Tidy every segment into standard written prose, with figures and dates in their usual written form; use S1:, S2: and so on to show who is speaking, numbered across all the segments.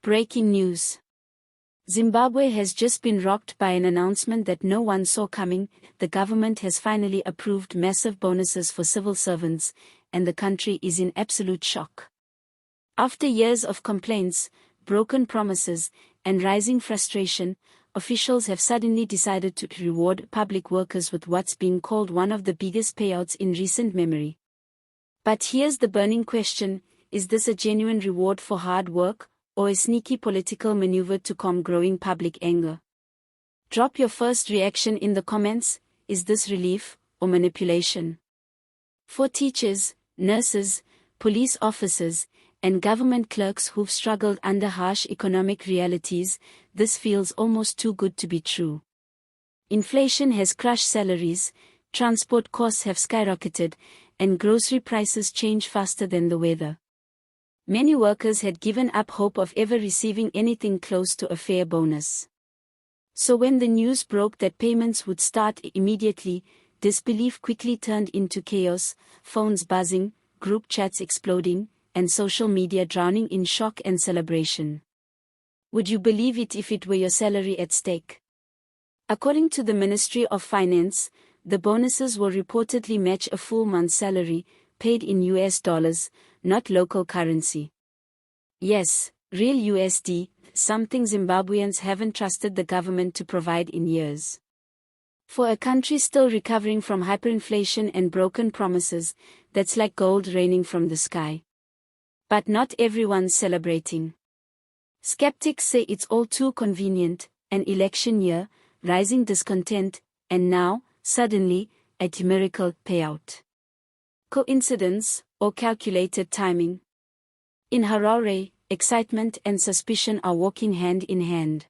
S1: Breaking news. Zimbabwe has just been rocked by an announcement that no one saw coming. The government has finally approved massive bonuses for civil servants, and the country is in absolute shock. After years of complaints, broken promises, and rising frustration, officials have suddenly decided to reward public workers with what's being called one of the biggest payouts in recent memory. But here's the burning question: is this a genuine reward for hard work, or a sneaky political maneuver to calm growing public anger? Drop your first reaction in the comments. Is this relief, or manipulation? For teachers, nurses, police officers, and government clerks who've struggled under harsh economic realities, this feels almost too good to be true. Inflation has crushed salaries, transport costs have skyrocketed, and grocery prices change faster than the weather. Many workers had given up hope of ever receiving anything close to a fair bonus. So when the news broke that payments would start immediately, disbelief quickly turned into chaos, phones buzzing, group chats exploding, and social media drowning in shock and celebration. Would you believe it if it were your salary at stake? According to the Ministry of Finance, the bonuses will reportedly match a full month's salary, paid in US dollars, not local currency. Yes, real USD, something Zimbabweans haven't trusted the government to provide in years. For a country still recovering from hyperinflation and broken promises, that's like gold raining from the sky. But not everyone's celebrating. Skeptics say it's all too convenient: an election year, rising discontent, and now, suddenly, a miracle payout. Coincidence, or calculated timing? In Harare, excitement and suspicion are walking hand in hand.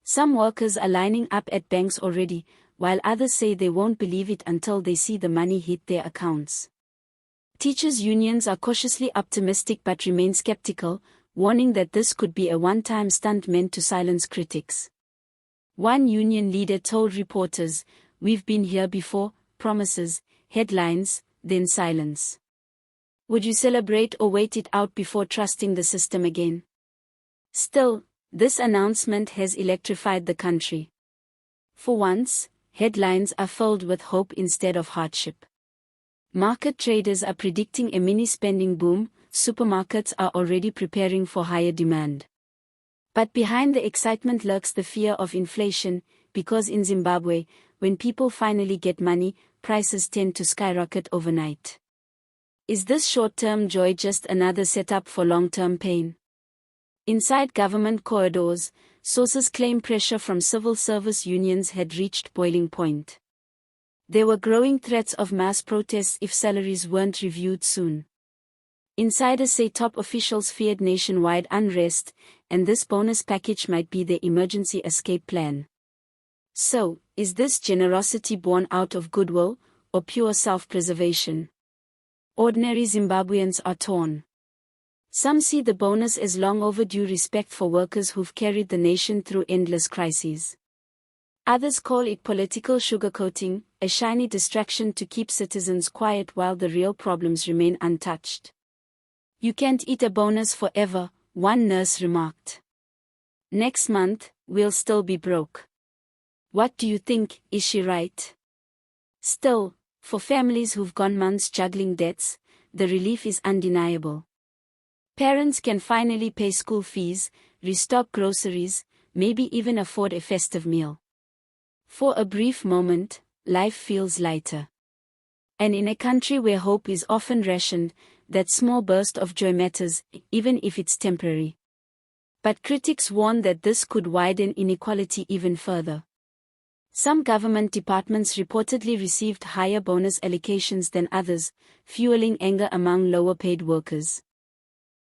S1: Some workers are lining up at banks already, while others say they won't believe it until they see the money hit their accounts. Teachers' unions are cautiously optimistic but remain skeptical, warning that this could be a one-time stunt meant to silence critics. One union leader told reporters, "We've been here before: promises, headlines, then silence." Would you celebrate or wait it out before trusting the system again? Still, this announcement has electrified the country. For once, headlines are filled with hope instead of hardship. Market traders are predicting a mini spending boom, supermarkets are already preparing for higher demand. But behind the excitement lurks the fear of inflation, because in Zimbabwe, when people finally get money, prices tend to skyrocket overnight. Is this short-term joy just another setup for long-term pain? Inside government corridors, sources claim pressure from civil service unions had reached boiling point. There were growing threats of mass protests if salaries weren't reviewed soon. Insiders say top officials feared nationwide unrest, and this bonus package might be their emergency escape plan. So, is this generosity born out of goodwill, or pure self-preservation? Ordinary Zimbabweans are torn. Some see the bonus as long overdue respect for workers who've carried the nation through endless crises. Others call it political sugarcoating, a shiny distraction to keep citizens quiet while the real problems remain untouched. "You can't eat a bonus forever," one nurse remarked. "Next month, we'll still be broke." What do you think? Is she right? Still, for families who've gone months juggling debts, the relief is undeniable. Parents can finally pay school fees, restock groceries, maybe even afford a festive meal. For a brief moment, life feels lighter. And in a country where hope is often rationed, that small burst of joy matters, even if it's temporary. But critics warn that this could widen inequality even further. Some government departments reportedly received higher bonus allocations than others, fueling anger among lower-paid workers.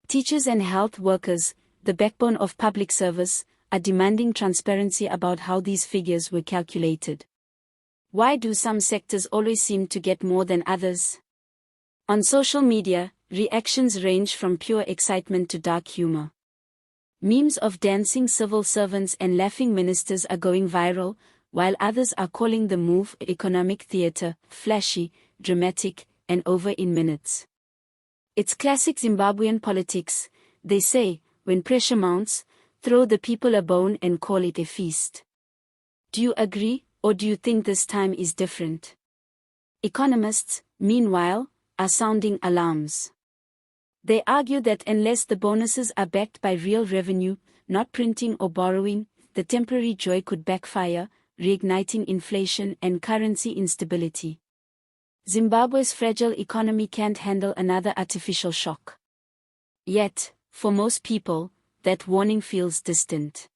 S1: Teachers and health workers, the backbone of public service, are demanding transparency about how these figures were calculated. Why do some sectors always seem to get more than others? On social media, reactions range from pure excitement to dark humor. Memes of dancing civil servants and laughing ministers are going viral, while others are calling the move economic theater, flashy, dramatic, and over in minutes. It's classic Zimbabwean politics, they say, when pressure mounts, throw the people a bone and call it a feast. Do you agree, or do you think this time is different? Economists, meanwhile, are sounding alarms. They argue that unless the bonuses are backed by real revenue, not printing or borrowing, the temporary joy could backfire, reigniting inflation and currency instability. Zimbabwe's fragile economy can't handle another artificial shock. Yet, for most people, that warning feels distant.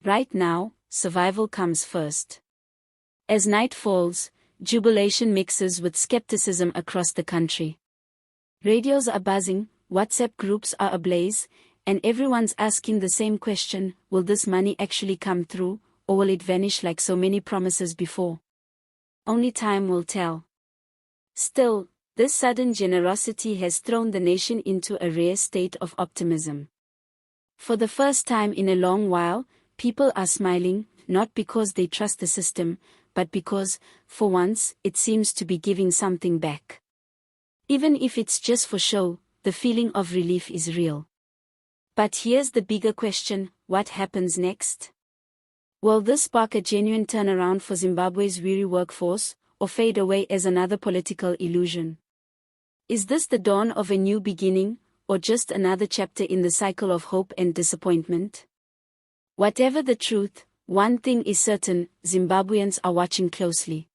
S1: Right now, survival comes first. As night falls, jubilation mixes with skepticism across the country. Radios are buzzing, WhatsApp groups are ablaze, and everyone's asking the same question: will this money actually come through, or will it vanish like so many promises before? Only time will tell. Still, this sudden generosity has thrown the nation into a rare state of optimism. For the first time in a long while, people are smiling, not because they trust the system, but because, for once, it seems to be giving something back. Even if it's just for show, the feeling of relief is real. But here's the bigger question: what happens next? Will this spark a genuine turnaround for Zimbabwe's weary workforce, or fade away as another political illusion? Is this the dawn of a new beginning, or just another chapter in the cycle of hope and disappointment? Whatever the truth, one thing is certain: Zimbabweans are watching closely.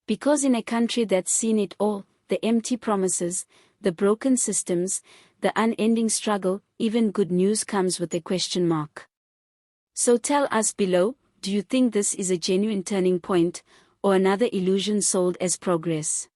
S1: Because in a country that's seen it all, the empty promises, the broken systems, the unending struggle, even good news comes with a question mark. So tell us below, do you think this is a genuine turning point, or another illusion sold as progress?